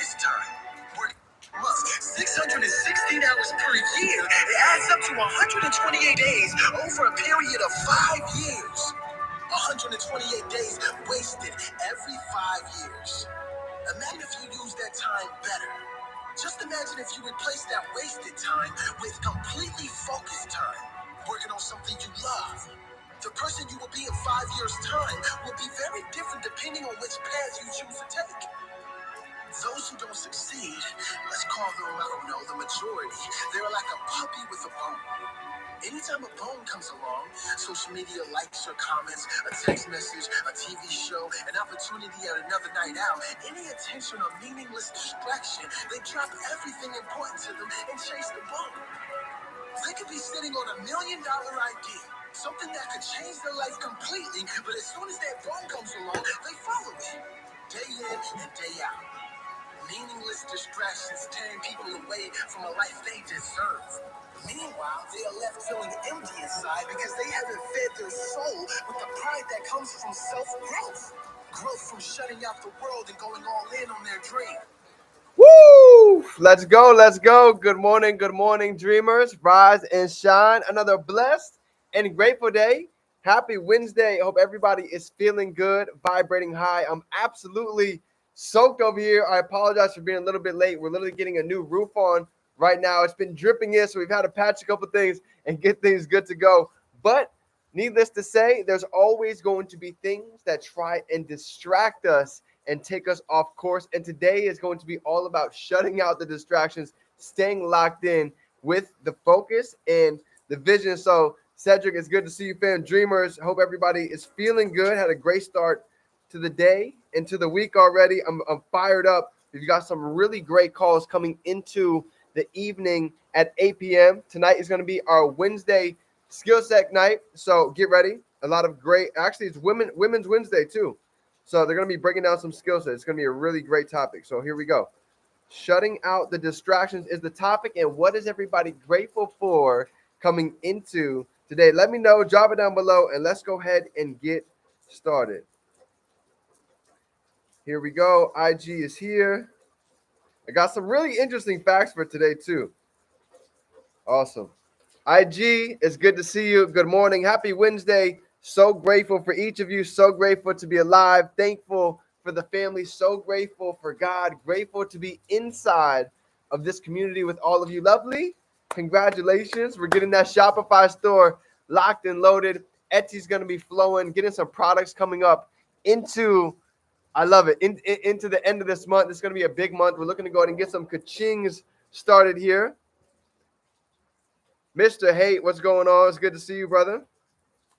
focus time. Work 616 hours per year. It adds up to 128 days over a period of 5 years. 128 days wasted every 5 years. Imagine if you use that time better. Just imagine if you replace that wasted time with completely focused time, working on something you love. The person you will be in 5 years' time will be very different depending on which path you choose to take. Those who don't succeed, let's call them, I don't know, the majority. They're like a puppy with a bone. Anytime a bone comes along, social media likes or comments, a text message, a TV show, an opportunity at another night out, any attention or meaningless distraction, they drop everything important to them and chase the bone. They could be sitting on $1 million idea, something that could change their life completely, but as soon as that bone comes along, they follow it. Day in and day out. Meaningless distractions tearing people away from a life they deserve. Meanwhile, they are left feeling empty inside because they haven't fed their soul with the pride that comes from self-growth. Growth from shutting out the world and going all in on their dream. Woo! Let's go, let's go. Good morning, dreamers. Rise and shine. Another blessed and grateful day. Happy Wednesday. I hope everybody is feeling good, vibrating high. I'm absolutely soaked over here. I apologize for being a little bit late. We're literally getting a new roof on right now. It's been dripping in, so we've had to patch a couple things and get things good to go. But needless to say, there's always going to be things that try and distract us and take us off course. And today is going to be all about shutting out the distractions, staying locked in with the focus and the vision. So, Cedric, it's good to see you, fam. Dreamers, hope everybody is feeling good. Had a great start to the day and to the week already. I'm fired up. We've got some really great calls coming into the evening at 8 p.m. Tonight is going to be our Wednesday skill set night. So get ready. A lot of great, actually, it's Women's Wednesday too. So they're going to be breaking down some skill sets. It's going to be a really great topic. So here we go. Shutting out the distractions is the topic. And what is everybody grateful for coming into today? Let me know. Drop it down below. And let's go ahead and get started. Here we go. IG is here. I got some really interesting facts for today too. Awesome. IG, it's good to see you. Good morning. Happy Wednesday. So grateful for each of you. So grateful to be alive. Thankful for the family. So grateful for God. Grateful to be inside of this community with all of you. Lovely. Congratulations. We're getting that Shopify store locked and loaded. Etsy's going to be flowing, getting some products coming up into, I love it, into the end of this month. It's going to be a big month. We're looking to go ahead and get some ka-chings started here. Mr. Hate, what's going on? It's good to see you, brother.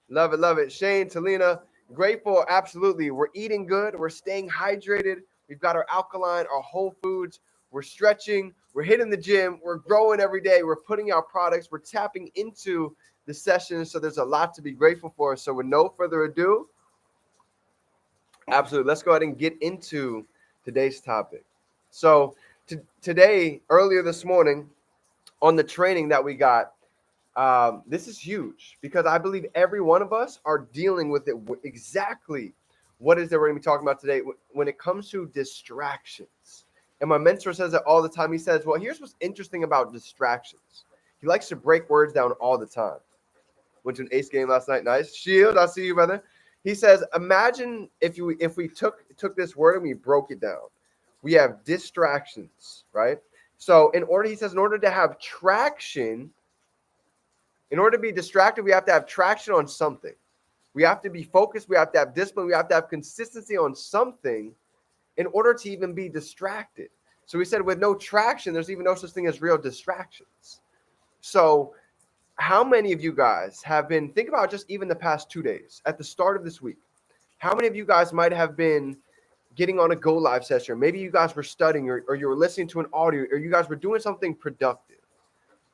Love it, love it. Shane, Talina, grateful. Absolutely. We're eating good. We're staying hydrated. We've got our alkaline, our whole foods. We're stretching. We're hitting the gym. We're growing every day. We're putting out products. We're tapping into the sessions. So there's a lot to be grateful for. So with no further ado, absolutely, let's go ahead and get into today's topic. So today, earlier this morning, on the training that we got, this is huge because I believe every one of us are dealing with it exactly what is that we're going to be talking about today when it comes to distractions. And my mentor says it all the time. He says, well, here's what's interesting about distractions. He likes to break words down all the time. Went to an Ace game last night. Nice. Shield, I see you, brother. He says, imagine if we took this word and we broke it down. We have distractions, right? So he says, in order to have traction, in order to be distracted, we have to have traction on something. We have to be focused. We have to have discipline. We have to have consistency on something in order to even be distracted. So we said with no traction, there's even no such thing as real distractions. So how many of you guys have been, think about just even the past 2 days at the start of this week, how many of you guys might have been getting on a Go Live session? Or maybe you guys were studying or you were listening to an audio or you guys were doing something productive.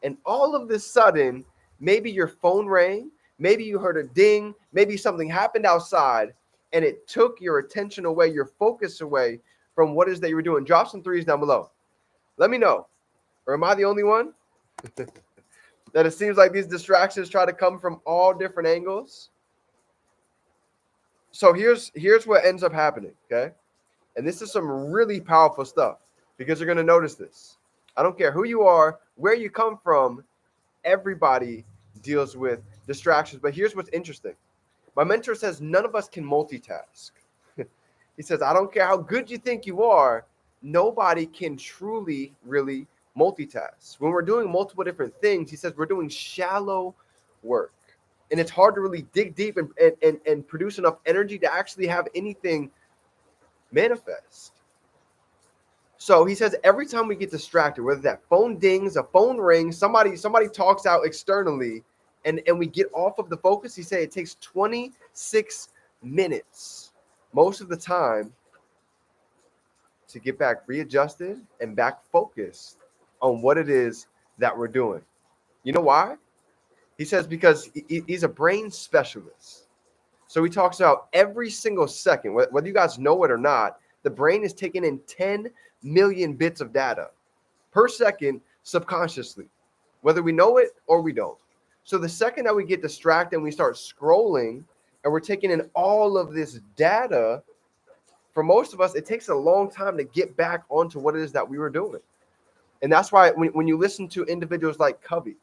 And all of a sudden, maybe your phone rang, maybe you heard a ding, maybe something happened outside, and it took your attention away, your focus away from what it is that you were doing. Drop some threes down below. Let me know. Or am I the only one? That it seems like these distractions try to come from all different angles. So here's what ends up happening, okay? And this is some really powerful stuff. because you're going to notice this. I don't care who you are, where you come from, everybody deals with distractions. But here's what's interesting. My mentor says none of us can multitask. He says, I don't care how good you think you are, nobody can truly, really multitask. When we're doing multiple different things, he says we're doing shallow work. And it's hard to really dig deep and produce enough energy to actually have anything manifest. So he says every time we get distracted, whether that phone dings, a phone rings, somebody talks out externally, and we get off of the focus, he said it takes 26 minutes most of the time to get back readjusted and back focused on what it is that we're doing. You know why? He says because he's a brain specialist. So he talks about every single second, whether you guys know it or not, the brain is taking in 10 million bits of data per second subconsciously, whether we know it or we don't. So the second that we get distracted and we start scrolling and we're taking in all of this data, for most of us, it takes a long time to get back onto what it is that we were doing. And that's why when you listen to individuals like Covey,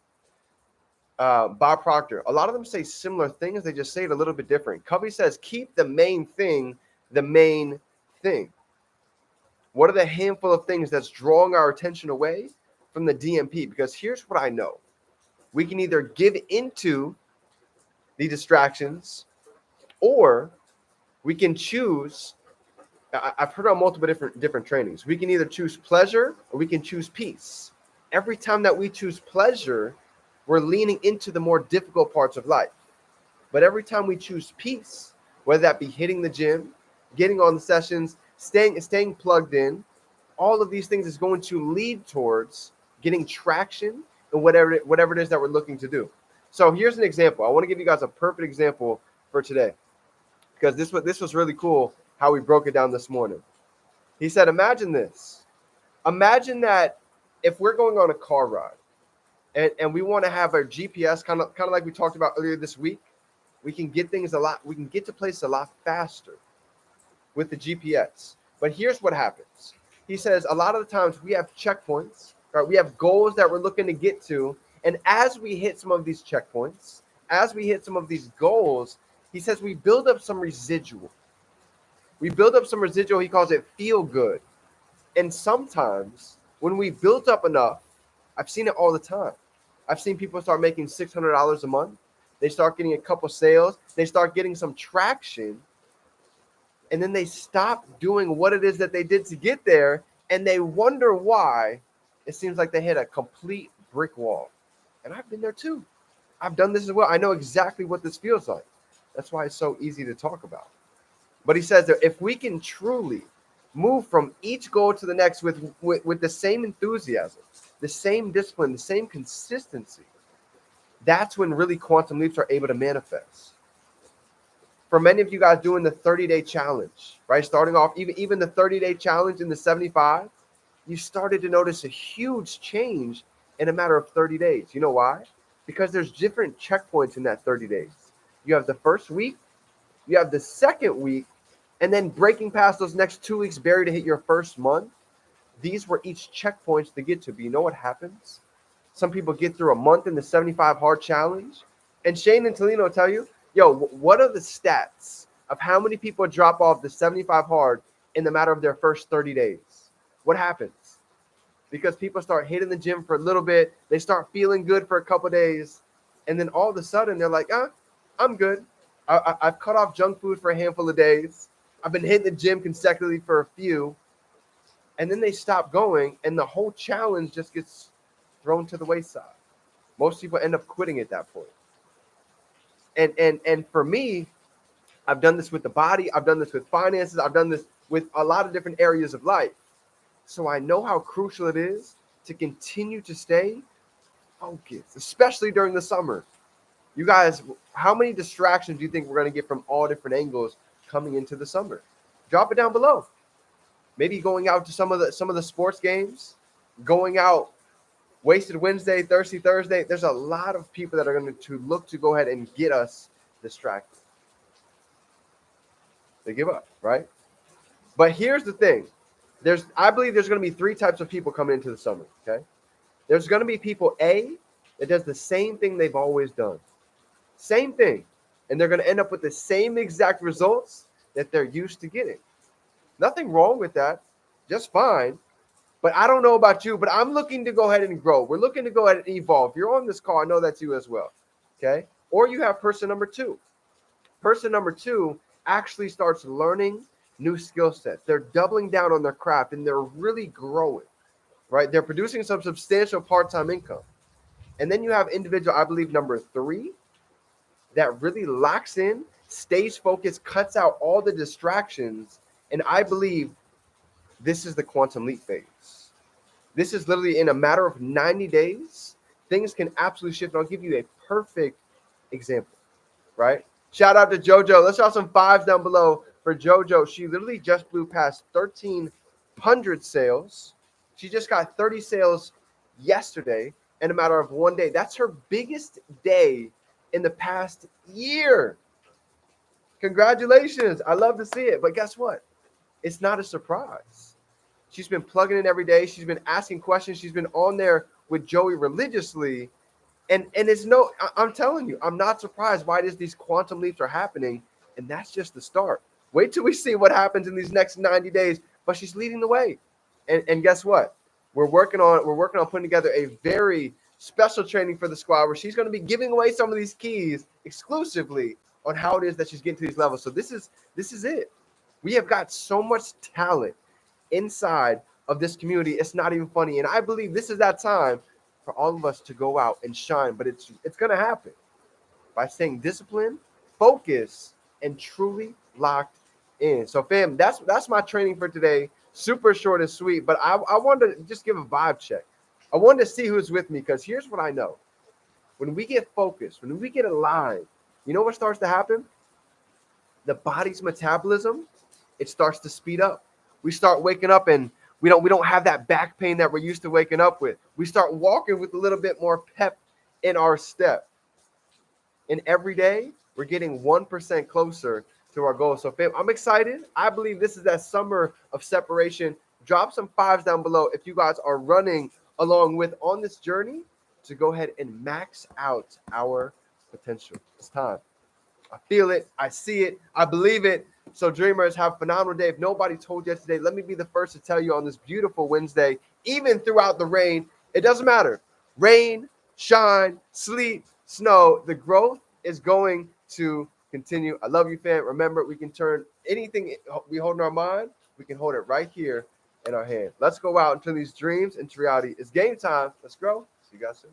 Bob Proctor, a lot of them say similar things. They just say it a little bit different. Covey says, keep the main thing the main thing. What are the handful of things that's drawing our attention away from the DMP? Because here's what I know. We can either give into the distractions or we can choose. I've heard on multiple different trainings. We can either choose pleasure or we can choose peace. Every time that we choose pleasure, we're leaning into the more difficult parts of life. But every time we choose peace, whether that be hitting the gym, getting on the sessions, staying plugged in, all of these things is going to lead towards getting traction in whatever it is that we're looking to do. So here's an example. I want to give you guys a perfect example for today, because this was really cool how we broke it down this morning. He said, imagine this. Imagine that if we're going on a car ride and we want to have our GPS kind of like we talked about earlier this week, we can get to places a lot faster with the GPS. But here's what happens. He says a lot of the times we have checkpoints, right? We have goals that we're looking to get to. And as we hit some of these checkpoints, as we hit some of these goals, he says we build up some residual. We build up some residual. He calls it feel good. And sometimes when we built up enough, I've seen it all the time. I've seen people start making $600 a month. They start getting a couple sales. They start getting some traction. And then they stop doing what it is that they did to get there. And they wonder why it seems like they hit a complete brick wall. And I've been there too. I've done this as well. I know exactly what this feels like. That's why it's so easy to talk about. But he says that if we can truly move from each goal to the next with the same enthusiasm, the same discipline, the same consistency, that's when really quantum leaps are able to manifest. For many of you guys doing the 30-day challenge, right? Starting off, even the 30-day challenge in the 75, you started to notice a huge change in a matter of 30 days. You know why? Because there's different checkpoints in that 30 days. You have the first week, you have the second week, and then breaking past those next 2 weeks, Barry, to hit your first month. These were each checkpoints to get to. But you know what happens? Some people get through a month in the 75 hard challenge. And Shane and Tolino will tell you, yo, what are the stats of how many people drop off the 75 hard in the matter of their first 30 days? What happens? Because people start hitting the gym for a little bit. They start feeling good for a couple of days. And then all of a sudden, they're like, I'm good. I've cut off junk food for a handful of days. I've been hitting the gym consecutively for a few. And then they stop going, and the whole challenge just gets thrown to the wayside. Most people end up quitting at that point. And for me, I've done this with the body. I've done this with finances. I've done this with a lot of different areas of life. So I know how crucial it is to continue to stay focused, especially during the summer. You guys, how many distractions do you think we're going to get from all different angles coming into the summer? Drop it down below. Maybe going out to some of the sports games, going out Wasted Wednesday, Thirsty Thursday. There's a lot of people that are going to look to go ahead and get us distracted. They give up, right? But here's the thing. I believe there's going to be three types of people coming into the summer. Okay, there's going to be people A that does the same thing they've always done, same thing, and they're going to end up with the same exact results that they're used to getting. Nothing wrong with that, just fine. But I don't know about you, but I'm looking to go ahead and grow. We're looking to go ahead and evolve. If you're on this call, I know that's you as well. Okay, or you have person number two. Person number two actually starts learning new skill sets. They're doubling down on their craft and they're really growing, right? They're producing some substantial part-time income. And then you have individual, I believe, number three, that really locks in, stays focused, cuts out all the distractions. And I believe this is the quantum leap phase. This is literally in a matter of 90 days, things can absolutely shift. And I'll give you a perfect example, right? Shout out to JoJo. Let's shout some fives down below for JoJo. She literally just blew past 1,300 sales. She just got 30 sales yesterday in a matter of one day. That's her biggest day in the past year. Congratulations. I love to see it. But guess what? It's not a surprise. She's been plugging in every day. She's been asking questions. She's been on there with Joey religiously. And it's no, I'm telling you, I'm not surprised why it is these quantum leaps are happening. And that's just the start. Wait till we see what happens in these next 90 days. But she's leading the way. And guess what? We're working on putting together a very special training for the squad where she's going to be giving away some of these keys exclusively on how it is that she's getting to these levels. So this is it. We have got so much talent inside of this community. It's not even funny. And I believe this is that time for all of us to go out and shine. But it's going to happen by staying disciplined, focused, and truly locked in. So, fam, that's my training for today. Super short and sweet. But I wanted to just give a vibe check. I wanted to see who's with me because here's what I know. When we get focused, when we get aligned, you know what starts to happen? The body's metabolism, it starts to speed up. We start waking up and we don't have that back pain that we're used to waking up with. We start walking with a little bit more pep in our step. And every day, we're getting 1% closer to our goal. So, fam, I'm excited. I believe this is that summer of separation. Drop some fives down below if you guys are running along with on this journey to go ahead and max out our potential. It's time. I feel it. I see it. I believe it. So, dreamers, have a phenomenal day. If nobody told you today, let me be the first to tell you on this beautiful Wednesday, even throughout the rain, it doesn't matter. Rain, shine, sleet, snow, the growth is going to continue. I love you, fam. Remember, we can turn anything we hold in our mind, we can hold it right here in our hand. Let's go out into these dreams into reality. It's game time. Let's grow. See you guys soon.